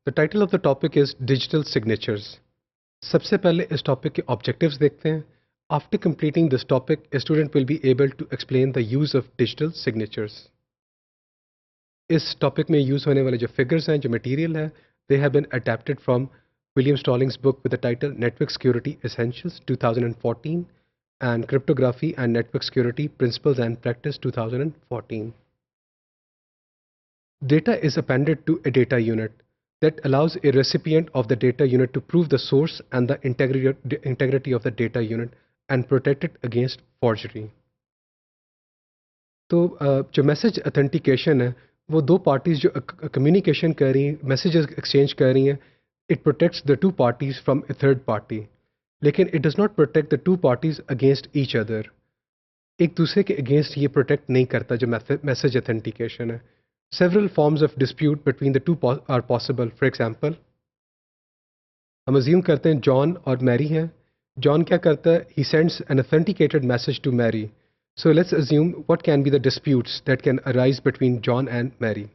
The title of the topic is Digital Signatures. सबसे पहले इस टॉपिक के ऑब्जेक्टिव्स देखते हैं. After completing this topic, a student will be able to explain the use of digital signatures. इस topic में use होने वाले जो फिगर्स हैं, जो मटेरियल है, they have been adapted from William Stallings book with the title Network Security Essentials 2014 and Cryptography and Network Security Principles and Practice 2014. Data is appended to a data unit that allows a recipient of the data unit to prove the source and the integrity of the data unit and protect it against forgery. तो जो message authentication है वो दो parties जो communication कर रही हैं, messages exchange कर रही हैं, it protects the two parties from a third party, लेकिन it does not protect the two parties against each other. एक दूसरे के अगेंस्ट ये प्रोटेक्ट नहीं करता जो मैसेज अथेंटिकेशन है. Several forms of dispute between the two are possible. For example, हम assume करते हैं जॉन और मैरी हैं. जॉन क्या करता है? He sends an authenticated message to Mary. So let's assume what can be the disputes that can arise between John and Mary.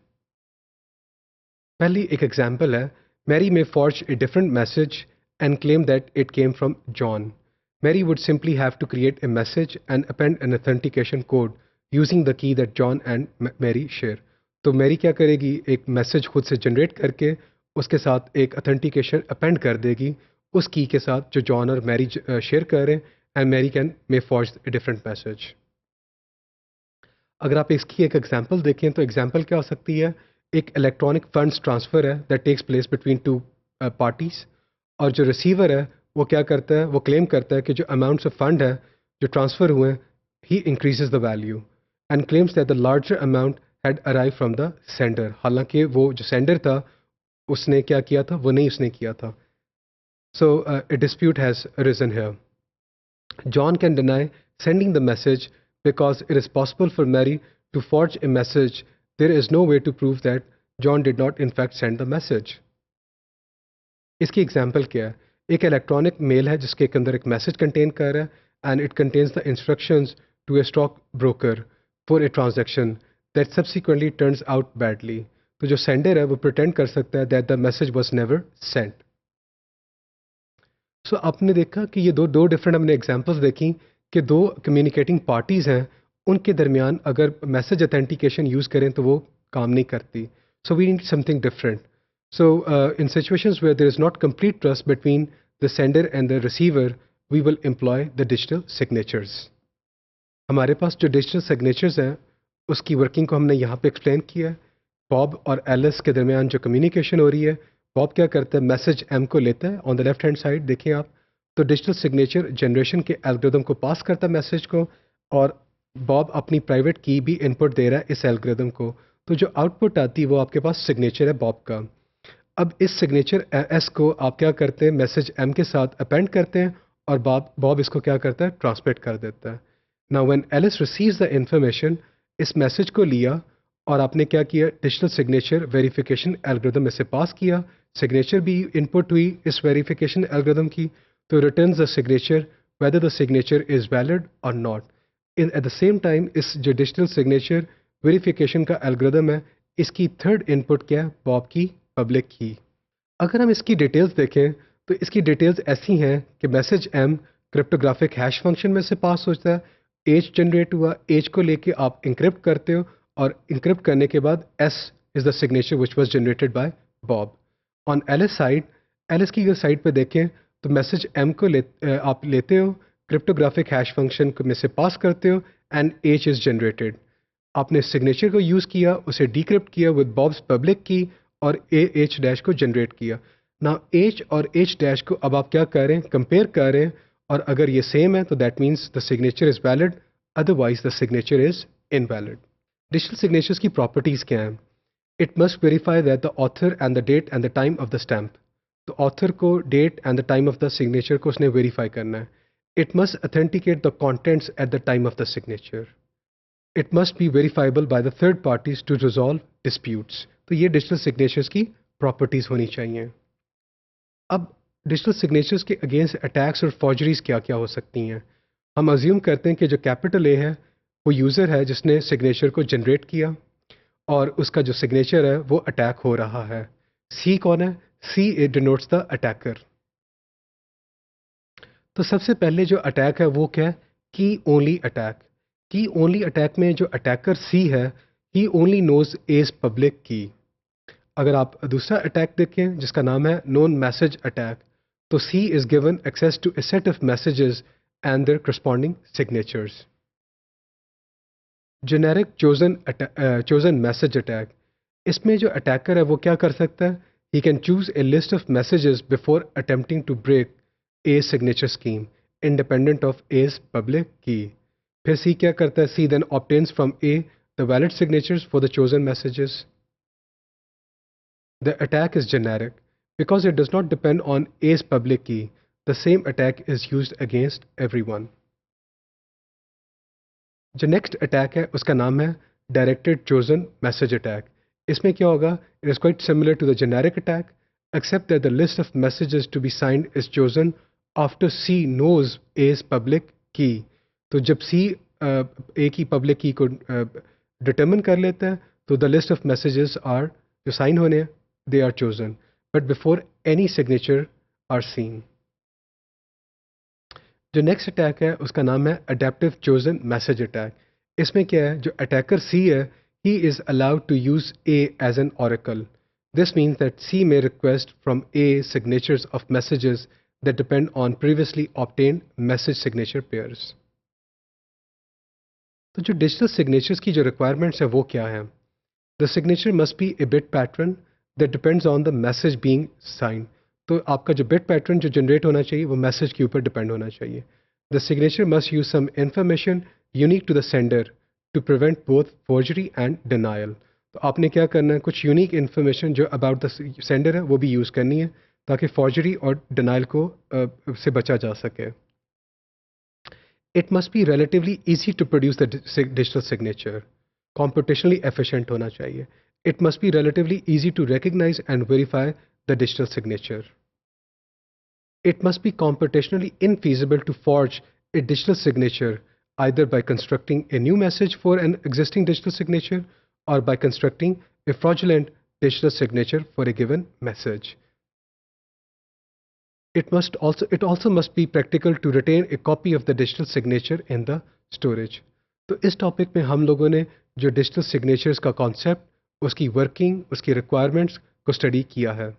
पहली एक example है. Mary may forge a different message and claim that it came from John. Mary would simply have to create a message and append an authentication code using the key that John and Mary share. तो Mary क्या करेगी? एक message खुद से generate करके उसके साथ एक अथेंटिकेशन अपेंड कर देगी उस की के साथ जो जॉन और मैरी शेयर कर रहे हैं, and Mary can may forge a different message. अगर आप इसकी एक एग्जांपल देखें तो एग्जांपल क्या हो सकती है? एक इलेक्ट्रॉनिक फंड्स ट्रांसफ़र है that takes place between two parties, और जो रिसीवर है वो क्या करता है? वो क्लेम करता है कि जो अमाउंट्स ऑफ फंड है जो ट्रांसफ़र हुए हैं he increases the value and claims that the larger amount had arrived from the sender. हालांकि वो जो सेंडर था उसने क्या किया था? वो नहीं उसने किया था. So a dispute has arisen here. John can deny sending the message because it is possible for Mary to forge a message. There is no way to prove that John did not in fact send the message. इसकी example क्या है? एक electronic mail है जिसके अंदर एक message contain कर रहा है and it contains the instructions to a stock broker for a transaction that subsequently turns out badly. तो जो सेंडर है वो प्रिटेंड कर सकता है that the message was never sent. So आपने देखा कि ये दो डिफरेंट हमने एग्जांपल्स देखी कि दो कम्युनिकेटिंग पार्टीज हैं, उनके दरमियान अगर मैसेज अथेंटिकेशन यूज़ करें तो वो काम नहीं करती. So we need something different. So in situations where there is not complete trust between the sender and the receiver, we will employ the digital signatures. हमारे पास जो डिजिटल सिग्नेचर्स हैं उसकी वर्किंग को हमने यहाँ पे एक्सप्लेन किया है. बॉब और एलिस के दरमियान जो कम्युनिकेशन हो रही है, बॉब क्या करता है? मैसेज एम को लेता है on the left hand side देखें आप, तो डिजिटल सिग्नेचर जनरेशन के एल्गोरिदम को पास करता है मैसेज को, और बॉब अपनी प्राइवेट की भी इनपुट दे रहा है इस एल्गोरिदम को. तो जो आउटपुट आती है वो आपके पास सिग्नेचर है बॉब का. अब इस सिग्नेचर एस को आप क्या करते हैं? मैसेज एम के साथ अपेंड करते हैं और बॉब इसको क्या करता है? ट्रांसमिट कर देता है. Now when Alice receives the information, इस मैसेज को लिया और आपने क्या किया? डिजिटल सिग्नेचर वेरिफिकेशन एल्गोरिदम में से पास किया, सिग्नेचर भी इनपुट हुई इस वेरिफिकेशन एल्गोरिदम की, तो returns the signature whether the signature is valid और not. At the same time इस जो डिजिटल सिग्नेचर वेरिफिकेशन का एल्गोरिदम है, इसकी थर्ड इनपुट क्या है? बॉब की पब्लिक की. अगर हम इसकी डिटेल्स देखें तो इसकी डिटेल्स ऐसी हैं कि message M cryptographic hash function में से पास होता है, एज जनरेट हुआ, एज को लेके आप इंक्रिप्ट करते हो और इंक्रिप्ट करने के बाद S is the signature which was generated by Bob. On Alice side, Alice की साइड पे देखें तो मैसेज एम को आप लेते हो, क्रिप्टोग्राफिक हैश फंक्शन में से पास करते हो एंड एज इज जनरेटेड. आपने सिग्नेचर को यूज़ किया, उसे डिक्रिप्ट किया विद बॉब्स पब्लिक की और एच डैश को जनरेट किया. ना एच और एच डैश को अब आप क्या कर रहे हैं? कंपेयर कर रहे हैं, और अगर ये सेम है तो that means the signature is valid, otherwise the signature is invalid. Digital signatures की प्रॉपर्टीज क्या हैं? It must verify that the author and the date and the time of the stamp. तो ऑथर को, date and the time of the signature को उसने verify करना है. It must authenticate the contents at the time of the signature. It must be verifiable by the third parties to resolve disputes. तो ये digital signatures की properties होनी चाहिए. अब डिजिटल सिग्नेचर्स के अगेंस्ट अटैक्स और फॉर्जरीज क्या क्या हो सकती हैं? हम अज्यूम करते हैं कि जो कैपिटल ए है वो यूज़र है जिसने सिग्नेचर को जनरेट किया और उसका जो सिग्नेचर है वो अटैक हो रहा है. सी कौन है? See it denotes the attacker. तो सबसे पहले जो अटैक है वो क्या है? की ओनली अटैक। की ओनली अटैक में जो अटैकर सी है, ही ओनली नोज एज पब्लिक की। अगर आप दूसरा अटैक देखें जिसका नाम है नोन मैसेज अटैक, तो C is given access to a set of messages and their corresponding signatures. Generic chosen message attack, इसमें जो अटैकर है वो क्या कर सकता है? He can choose a list of messages before attempting to break a signature scheme independent of as public key. फिर C क्या करता है? C then obtains from a the valid signatures for the chosen messages. The attack is generic because it does not depend on A's public key. The same attack is used against everyone. जो next attack है उसका नाम है directed chosen message attack. इसमें क्या होगा? It is quite similar to the generic attack except that the list of messages to be signed is chosen after C knows as public key. तो जब सी ए की पब्लिक की को डिटर्मिन कर लेता है तो the list of messages are जो साइन होने हैं they are chosen but before any signature are seen. जो नेक्स्ट अटैक है उसका नाम है अडेप्टिव चोजन मैसेज अटैक। इसमें क्या है? जो अटैकर सी है he is allowed to use A as an oracle. This means that C may request from A signatures of messages that depend on previously obtained message signature pairs. तो जो digital signatures की जो requirements है वो क्या है? The signature must be A bit pattern that depends on the message being signed. तो आपका जो बिट पैटर्न जो जनरेट होना चाहिए वो मैसेज के ऊपर डिपेंड होना चाहिए। The signature must use some information unique to the sender to prevent both forgery and denial. तो आपने क्या करना है? कुछ यूनिक इन्फॉर्मेशन जो अबाउट द सेंडर है वो भी यूज़ करनी है ताकि फॉर्जरी और डिनायल को से बचा जा सके। It must be relatively easy to produce the digital signature. Computationally efficient होना चाहिए। It must be relatively easy to recognize and verify the digital signature. It must be computationally infeasible to forge a digital signature either by constructing a new message for an existing digital signature or by constructing a fraudulent digital signature for a given message. It also must be practical to retain a copy of the digital signature in the storage. तो इस topic में हम लोगों ने जो digital signatures का concept, उसकी working, उसकी रिक्वायरमेंट्स को स्टडी किया है।